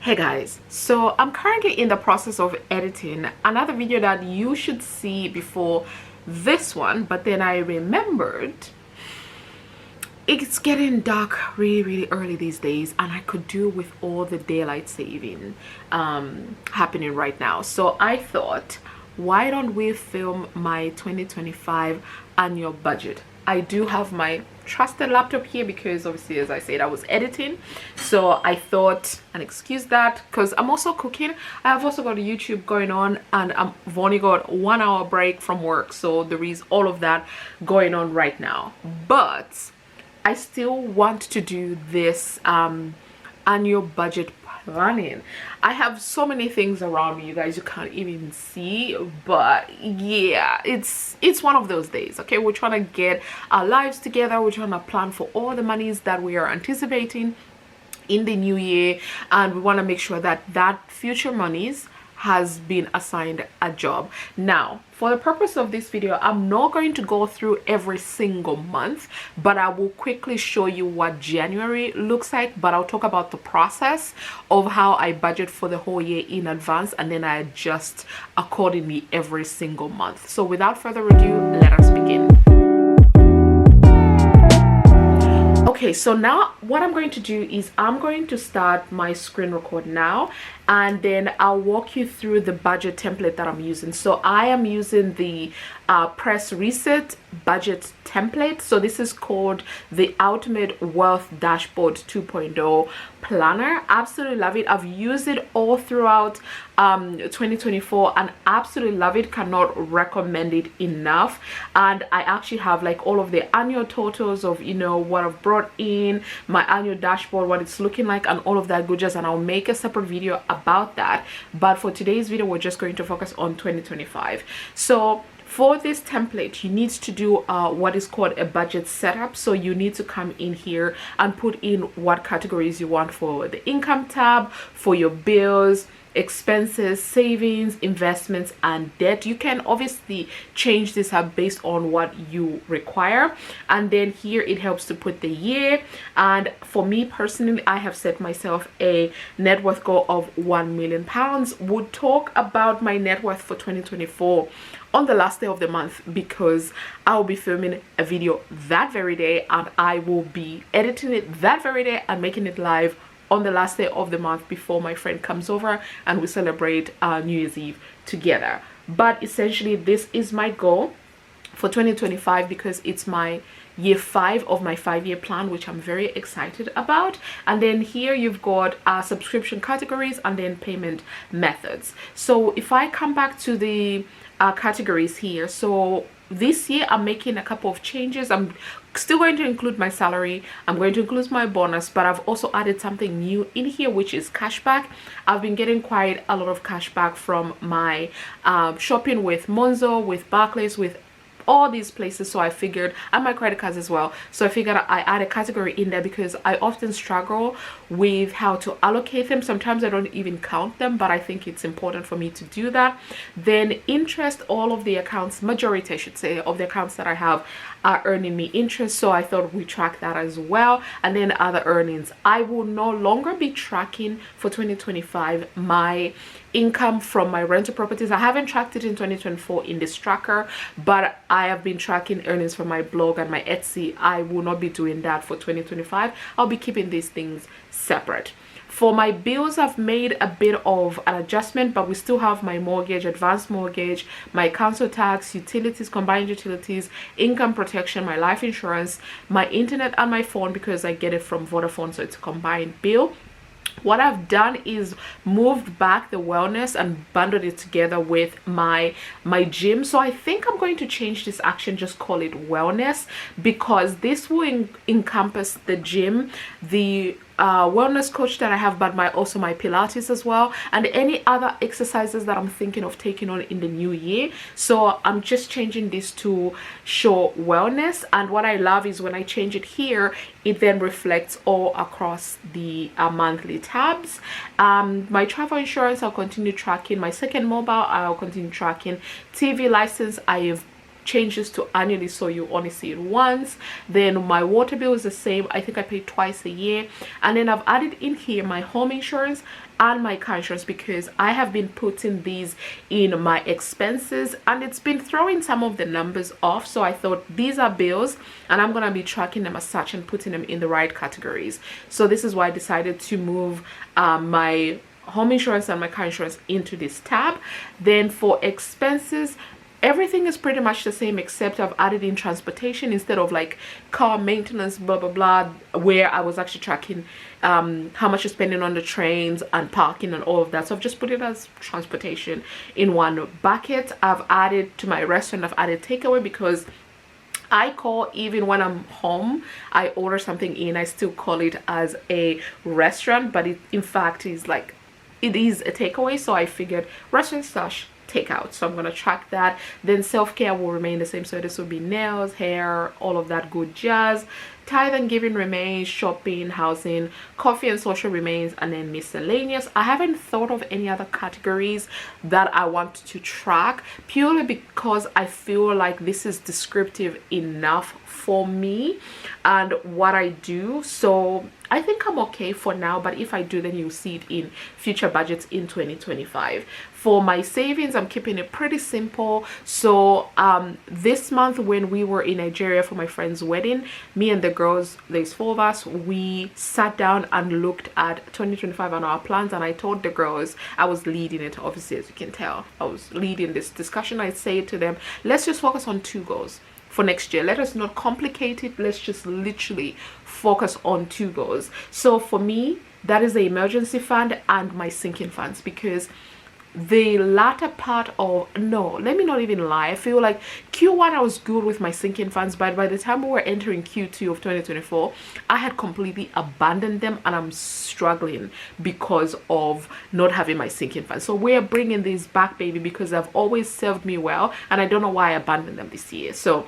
Hey guys, so I'm currently in the process of editing another video that you should see before this one, but then I remembered it's getting dark really early these days and I could do with all the daylight saving happening right now. So I thought, why don't we film my 2025 annual budget? I do have my trusted laptop here because obviously, as I said, I was editing, so I thought, and excuse that because I'm also cooking. I have also got a YouTube going on and I've only got 1 hour break from work, so there is all of that going on right now, but I still want to do this annual budget planning. I have so many things around me, you guys, you can't even see, but yeah, it's one of those days. Okay, we're trying to get our lives together, we're trying to plan for all the monies that we are anticipating in the new year, and we want to make sure that that future monies has been assigned a job. Now, for the purpose of this video, I'm not going to go through every single month, but I will quickly show you what January looks like, but I'll talk about the process of how I budget for the whole year in advance, and then I adjust accordingly every single month. So without further ado, let us begin. Okay, so now what I'm going to do is I'm going to start my screen record now, and then I'll walk you through the budget template that I'm using. So I am using the press reset budget template. So this is called the Ultimate Wealth Dashboard 2.0 planner. Absolutely love it. I've used it all throughout 2024 and absolutely love it. Cannot recommend it enough. And I actually have like all of the annual totals of, you know, what I've brought in, my annual dashboard, what it's looking like, and all of that good jazz, and I'll make a separate video about that. But for today's video, we're just going to focus on 2025. So for this template, you need to do what is called a budget setup. So you need to come in here and put in what categories you want for the income tab, for your bills, expenses, savings, investments, and debt. You can obviously change this up based on what you require, and then here it helps to put the year. And for me personally, I have set myself a net worth goal of £1 million. We'll talk about my net worth for 2024 on the last day of the month because I'll be filming a video that very day, and I will be editing it that very day and making it live on the last day of the month before my friend comes over and we celebrate New Year's Eve together. But essentially, this is my goal for 2025 because it's my year 5 of my 5-year plan, which I'm very excited about. And then here you've got subscription categories and then payment methods. So if I come back to the categories here, so this year I'm making a couple of changes. I'm still going to include my salary, I'm going to include my bonus, but I've also added something new in here, which is cashback. I've been getting quite a lot of cashback from my shopping with Monzo, with Barclays, with all these places, so I figured, and my credit cards as well, so I figured I add a category in there because I often struggle with how to allocate them. Sometimes I don't even count them, but I think it's important for me to do that. Then interest, all of the accounts, majority I should say of the accounts that I have are earning me interest, so I thought we track that as well. And then other earnings, I will no longer be tracking for 2025 my income from my rental properties. I haven't tracked it in 2024 in this tracker, but I have been tracking earnings from my blog and my Etsy. I will not be doing that for 2025. I'll be keeping these things separate. For my bills, I've made a bit of an adjustment, but we still have my mortgage, advanced mortgage, my council tax, utilities, combined utilities, income protection, my life insurance, my internet, and my phone because I get it from Vodafone, so it's a combined bill. What I've done is moved back the wellness and bundled it together with my gym. So I think I'm going to change this action, just call it wellness, because this will encompass the gym, the wellness coach that I have, but also my Pilates as well, and any other exercises that I'm thinking of taking on in the new year. So I'm just changing this to show wellness, and what I love is when I change it here, it then reflects all across the monthly tabs. My travel insurance, I'll continue tracking. My second mobile, I'll continue tracking. TV license, I have changes to annually, so you only see it once. Then my water bill is the same. I think I pay twice a year. And then I've added in here my home insurance and my car insurance, because I have been putting these in my expenses and it's been throwing some of the numbers off. So I thought these are bills and I'm gonna be tracking them as such and putting them in the right categories. So this is why I decided to move my home insurance and my car insurance into this tab. Then for expenses, everything is pretty much the same, except I've added in transportation instead of like car maintenance, blah blah blah, where I was actually tracking how much you're spending on the trains and parking and all of that. So I've just put it as transportation in one bucket. I've added to my restaurant, I've added takeaway, because I call, even when I'm home, I order something in, I still call it as a restaurant, but it in fact is like, it is a takeaway. So I figured restaurant slash takeout, so I'm going to track that. Then self-care will remain the same, so this will be nails, hair, all of that good jazz. Tithe and giving remains, shopping, housing, coffee and social remains, and then miscellaneous. I haven't thought of any other categories that I want to track, purely because I feel like this is descriptive enough for me and what I do. So I think I'm okay for now, but if I do, then you'll see it in future budgets in 2025. For my savings, I'm keeping it pretty simple. So this month when we were in Nigeria for my friend's wedding, me and the girls, there's 4 of us, we sat down and looked at 2025 and our plans, and I told the girls, I was leading it, obviously, as you can tell, I was leading this discussion. I say to them, let's just focus on 2 goals for next year. Let us not complicate it. Let's just literally focus on 2 goals. So for me, that is the emergency fund and my sinking funds, because the latter part of, no, let me not even lie, I feel like Q1 I was good with my sinking funds, but by the time we were entering Q2 of 2024, I had completely abandoned them and I'm struggling because of not having my sinking funds. So we're bringing these back, baby, because they've always served me well and I don't know why I abandoned them this year. So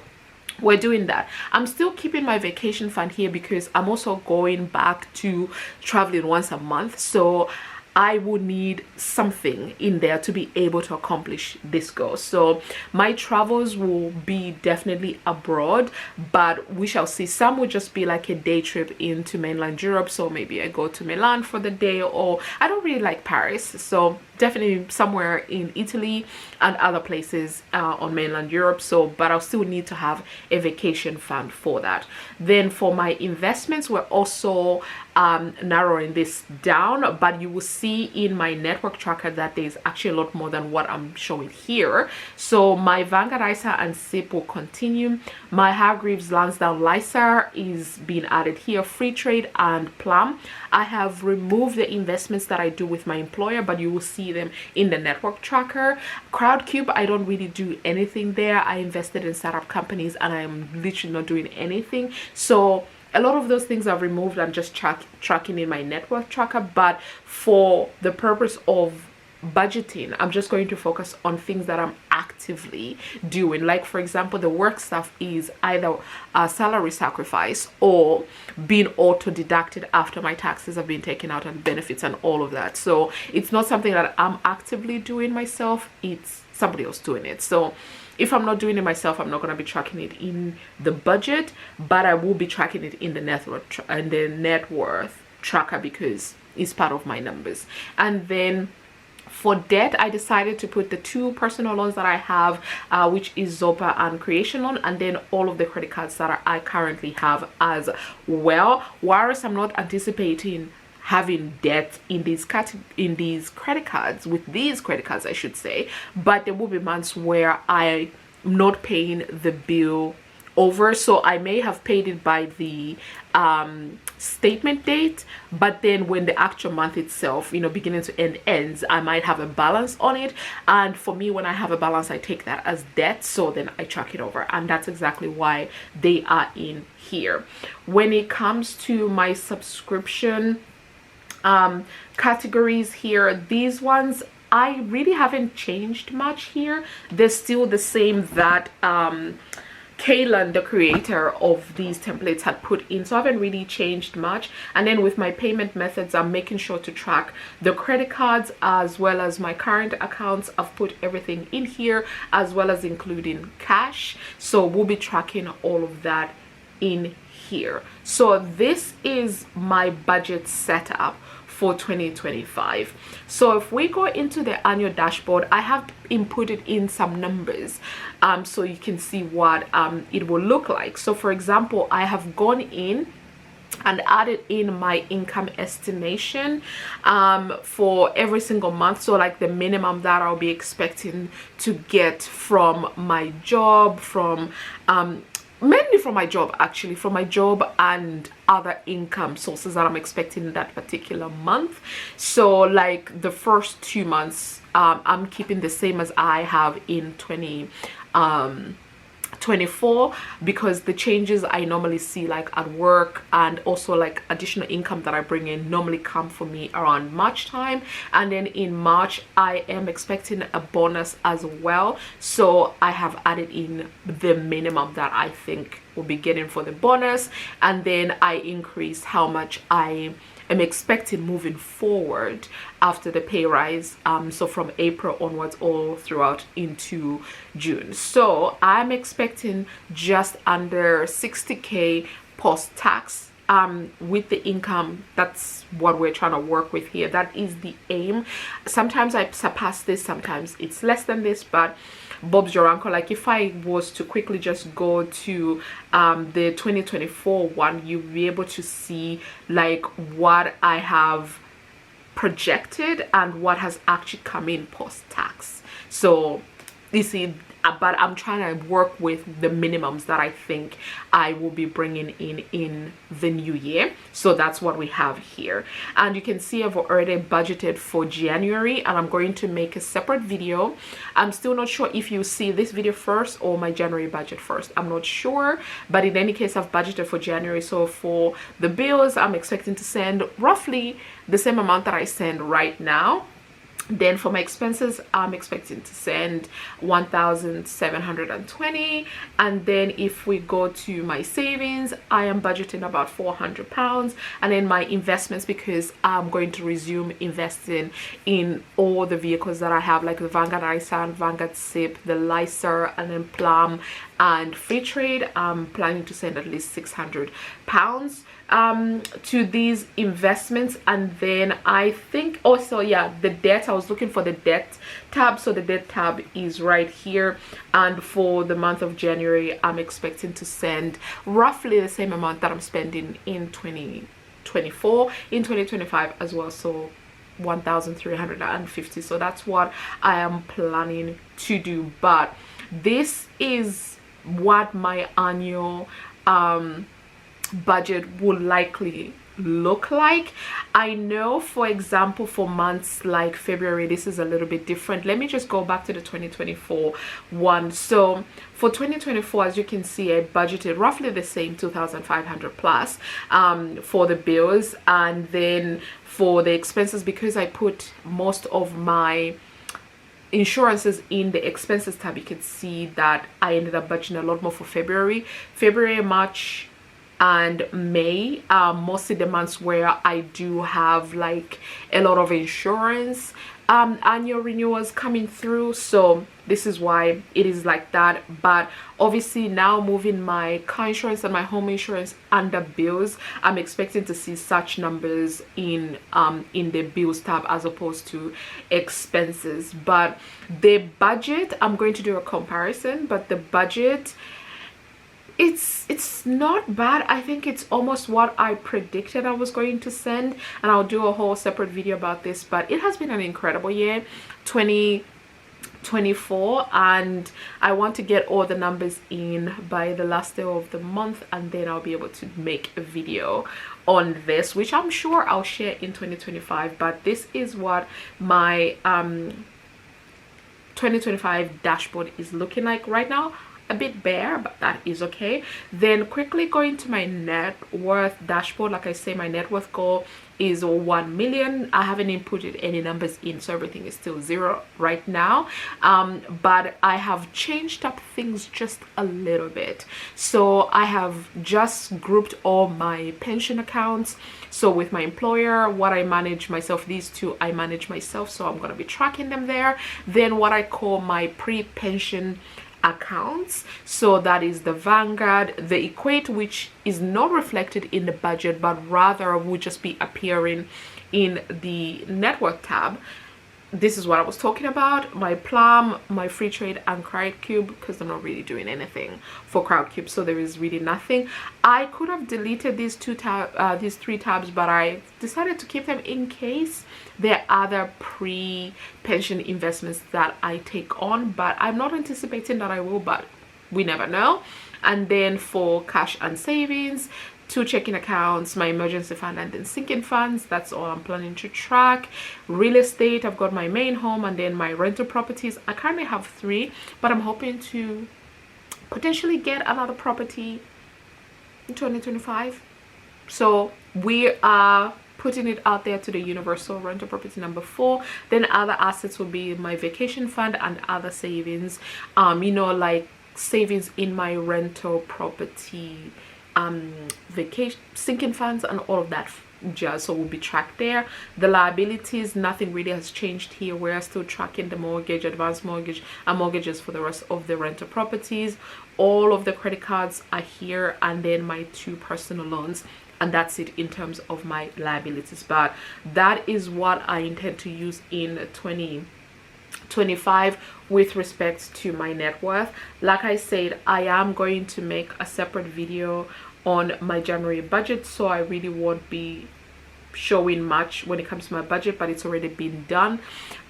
we're doing that. I'm still keeping my vacation fund here because I'm also going back to traveling once a month, so I would need something in there to be able to accomplish this goal. So my travels will be definitely abroad, but we shall see. Some will just be like a day trip into mainland Europe, so maybe I go to Milan for the day, or I don't really like Paris, so definitely somewhere in Italy and other places on mainland Europe. So but I'll still need to have a vacation fund for that. Then for my investments, we're also narrowing this down, but you will see in my network tracker that there's actually a lot more than what I'm showing here. So my Vanguard ISA and SIP will continue. My Hargreaves Lansdowne LISA is being added here. Free Trade and Plum, I have removed the investments that I do with my employer, but you will see them in the network tracker. Crowdcube, I don't really do anything there. I invested in startup companies and I'm literally not doing anything. So a lot of those things I've removed. I'm just tracking in my network tracker, but for the purpose of budgeting, I'm just going to focus on things that I'm actively doing. Like for example, the work stuff is either a salary sacrifice or being auto deducted after my taxes have been taken out and benefits and all of that. So it's not something that I'm actively doing myself, it's somebody else doing it. So if I'm not doing it myself, I'm not going to be tracking it in the budget, but I will be tracking it in the net worth tracker because it's part of my numbers. And then for debt, I decided to put the 2 personal loans that I have, which is Zopa and Creation Loan, and then all of the credit cards that I currently have as well. Whereas I'm not anticipating having debt in these credit cards, with these credit cards I should say, but there will be months where I'm not paying the bill over, so I may have paid it by the statement date, but then when the actual month itself, you know, beginning to end ends, I might have a balance on it. And for me, when I have a balance, I take that as debt, so then I track it over, and that's exactly why they are in here. When it comes to my subscription categories here, these ones I really haven't changed much here. They're still the same, that Kaylin, the creator of these templates, had put in. So I haven't really changed much. And then with my payment methods, I'm making sure to track the credit cards as well as my current accounts. I've put everything in here, as well as including cash. So we'll be tracking all of that in here. So this is my budget setup for 2025. So if we go into the annual dashboard, I have inputted in some numbers so you can see what it will look like. So for example, I have gone in and added in my income estimation for every single month. So like the minimum that I'll be expecting to get from my job, from mainly from my job, actually from my job and other income sources that I'm expecting that particular month. So like the first 2 months, I'm keeping the same as I have in 2024, because the changes I normally see like at work and also like additional income that I bring in normally come for me around March time. And then in March I am expecting a bonus as well, so I have added in the minimum that I think will be getting for the bonus, and then I increase how much I am expecting moving forward after the pay rise, so from April onwards all throughout into June. So I'm expecting just under 60k post tax with the income. That's what we're trying to work with here. That is the aim. Sometimes I surpass this, sometimes it's less than this, but Bob's your uncle. Like if I was to quickly just go to the 2024 one, you'll be able to see like what I have projected and what has actually come in post tax. So you see, but I'm trying to work with the minimums that I think I will be bringing in the new year. So that's what we have here. And you can see I've already budgeted for January, and I'm going to make a separate video. I'm still not sure if you see this video first or my January budget first. I'm not sure, but in any case, I've budgeted for January. So for the bills, I'm expecting to send roughly the same amount that I send right now. Then for my expenses, I'm expecting to send 1,720. And then if we go to my savings, I am budgeting about 400 pounds. And then my investments, because I'm going to resume investing in all the vehicles that I have, like the Vanguard ISA, Vanguard SIP, the LISA, and then Plum and Free Trade. I'm planning to send at least 600 pounds to these investments. And then I think also, yeah, the debt, I was looking for the debt tab, so the debt tab is right here. And for the month of January, I'm expecting to send roughly the same amount that I'm spending in 2024 in 2025 as well, so 1,350. So that's what I am planning to do. But this is what my annual budget will likely look like. I know, for example, for months like February, this is a little bit different. Let me just go back to the 2024 one. So for 2024, as you can see, I budgeted roughly the same, 2,500 plus for the bills. And then for the expenses, because I put most of my insurances in the expenses tab, you can see that I ended up budgeting a lot more for February, March and May, mostly the months where I do have like a lot of insurance annual renewals coming through. So this is why it is like that. But obviously now moving my car insurance and my home insurance under bills, I'm expecting to see such numbers in the bills tab as opposed to expenses. But the budget, I'm going to do a comparison, but the budget, it's not bad. I think it's almost what I predicted I was going to send, and I'll do a whole separate video about this. But it has been an incredible year, 2024, and I want to get all the numbers in by the last day of the month, and then I'll be able to make a video on this, which I'm sure I'll share in 2025. But this is what my 2025 dashboard is looking like right now. a bit bare, but that is okay. Then quickly going to my net worth dashboard. Like I say, my net worth goal is 1 million. I haven't inputted any numbers in, so everything is still zero right now, but I have changed up things just a little bit. So I have just grouped all my pension accounts. So with my employer, what I manage myself, these two I manage myself, so I'm going to be tracking them there. Then what I call my pre-pension accounts, so that is the Vanguard, the Equate, which is not reflected in the budget but rather would just be appearing in the network tab. This is what I was talking about. My Plum, my Free Trade, and Crowdcube, because I'm not really doing anything for Crowdcube, so there is really nothing. I could have deleted these these three tabs, but I decided to keep them in case there are other pre-pension investments that I take on, but I'm not anticipating that I will, but we never know. And then for cash and savings, 2 checking accounts, my emergency fund, and then sinking funds. That's all I'm planning to track. Real estate, I've got my main home and then my rental properties. I currently have 3, but I'm hoping to potentially get another property in 2025. So we are putting it out there to the universal rental property number 4. Then other assets will be my vacation fund and other savings, you know, like savings in my rental property, vacation sinking funds, and all of that jazz. So will be tracked there. The liabilities, nothing really has changed here. We're still tracking the mortgage, advanced mortgage, and mortgages for the rest of the rental properties. All of the credit cards are here, and then my 2 personal loans, and that's it in terms of my liabilities. But that is what I intend to use in 2025 with respect to my net worth. Like I said, I am going to make a separate video on my January budget, so I really won't be showing much when it comes to my budget, but it's already been done.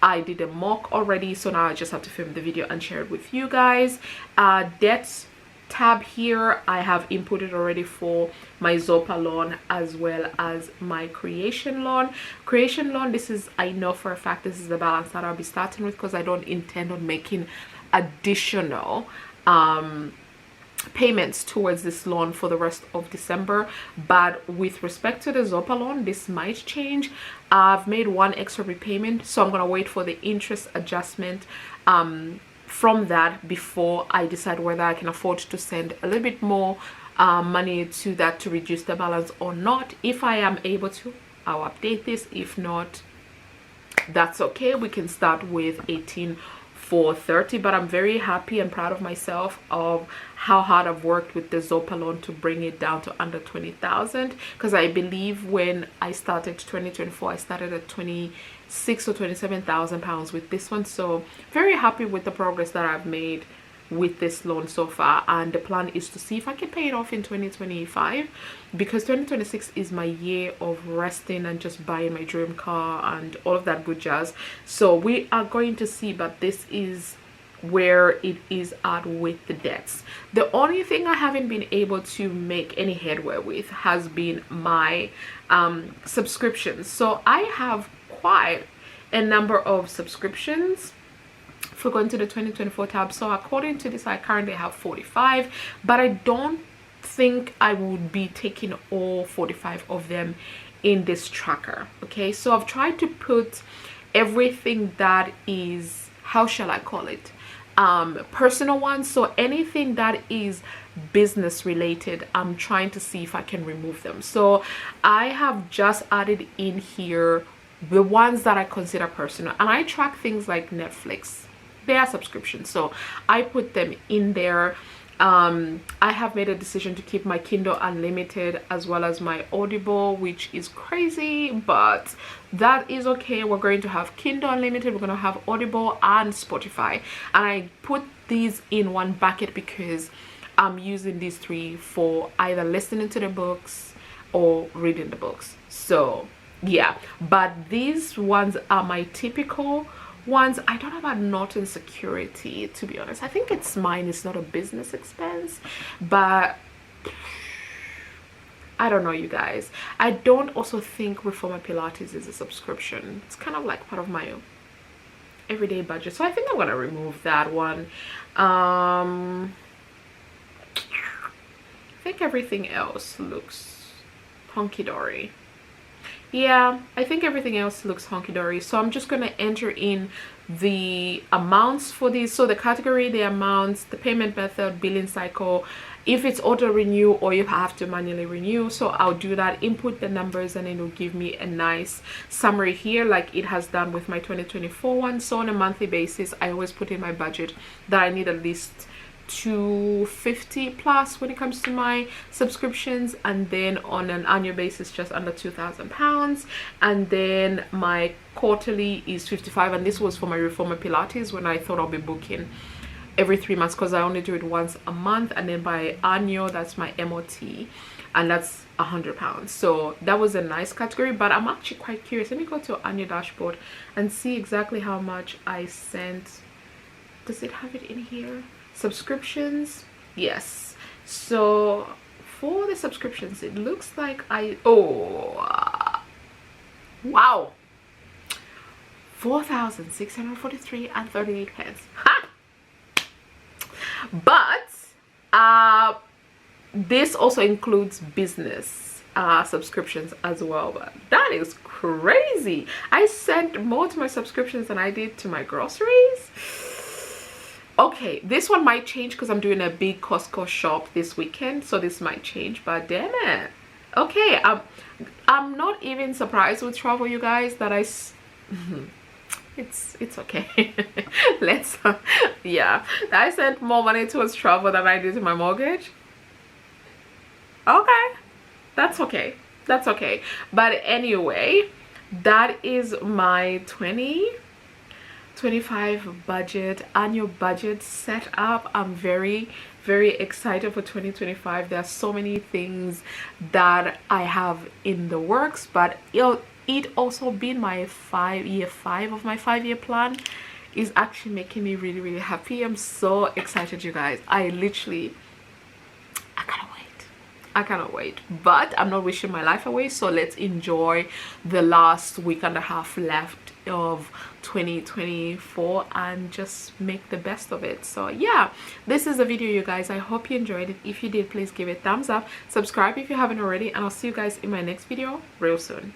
I did a mock already, so now I just have to film the video and share it with you guys. Debts tab here, I have inputted already for my Zopa loan as well as my creation loan. Creation loan, this is, I know for a fact this is the balance that I'll be starting with, because I don't intend on making additional payments towards this loan for the rest of December. But with respect to the Zopa loan, this might change. I've made 1 extra repayment, so I'm gonna wait for the interest adjustment from that before I decide whether I can afford to send a little bit more money to that to reduce the balance or not. If I am able to, I'll update this. If not, that's okay. We can start with 18,430, but I'm very happy and proud of myself of how hard I've worked with the Zopa loan to bring it down to under 20,000, because I believe when I started 2024 I started at 26 or 27,000 pounds with this one. So very happy with the progress that I've made with this loan so far, and the plan is to see if I can pay it off in 2025, because 2026 is my year of resting and just buying my dream car and all of that good jazz. So we are going to see, but this is where it is at with the debts. The only thing I haven't been able to make any headway with has been my subscriptions. So I have quite a number of subscriptions. For going to the 2024 tab, so according to this I currently have 45, but I don't think I would be taking all 45 of them in this tracker. Okay, so I've tried to put everything that is, how shall I call it, personal ones. So anything that is business related, I'm trying to see if I can remove them. So I have just added in here the ones that I consider personal, and I track things like Netflix. They are subscriptions, so I put them in there. I have made a decision to keep my Kindle Unlimited as well as my Audible, which is crazy, but that is okay. We're going to have Kindle Unlimited, we're going to have Audible and Spotify, and I put these in one bucket because I'm using these 3 for either listening to the books or reading the books. So yeah, but these ones are my typical ones. I don't know about Norton Security, to be honest. I think it's mine, it's not a business expense, but I don't know, you guys. I don't also think Reformer Pilates is a subscription. It's kind of like part of my everyday budget, so I think I'm gonna remove that one. think everything else looks honky-dory. Yeah, I think everything else looks honky-dory. So I'm just going to enter in the amounts for these. So the category, the amounts, the payment method, billing cycle, if it's auto renew or you have to manually renew. So I'll do that, input the numbers, and it'll give me a nice summary here like it has done with my 2024 one. So on a monthly basis, I always put in my budget that I need at least 250 plus when it comes to my subscriptions, and then on an annual basis just under £2,000, and then my quarterly is 55, and this was for my reformer Pilates when I thought I'll be booking every 3 months because I only do it once a month, and then by annual that's my MOT, and that's £100. So that was a nice category. But I'm actually quite curious. Let me go to annual dashboard and see exactly how much I sent. Does it have it in here? Subscriptions, yes. So for the subscriptions, it looks like wow, 4,643 and 38 pence. Ha! But this also includes business subscriptions as well. But that is crazy. I sent more to my subscriptions than I did to my groceries. Okay, this one might change because I'm doing a big Costco shop this weekend, so this might change, but damn it. Okay, I'm not even surprised with travel, you guys, that it's okay. Let's yeah, I sent more money towards travel than I did to my mortgage. Okay, that's okay, that's okay. But anyway, that is my 2025 budget, annual budget set up. I'm very excited for 2025. There are so many things that I have in the works, but it also being my year five of my 5-year plan is actually making me really happy. I'm so excited, you guys. I cannot wait. But I'm not wishing my life away, so let's enjoy the last week and a half left of 2024 and just make the best of it. So yeah, this is the video, you guys. I hope you enjoyed it. If you did, please give it a thumbs up, subscribe if you haven't already, and I'll see you guys in my next video real soon.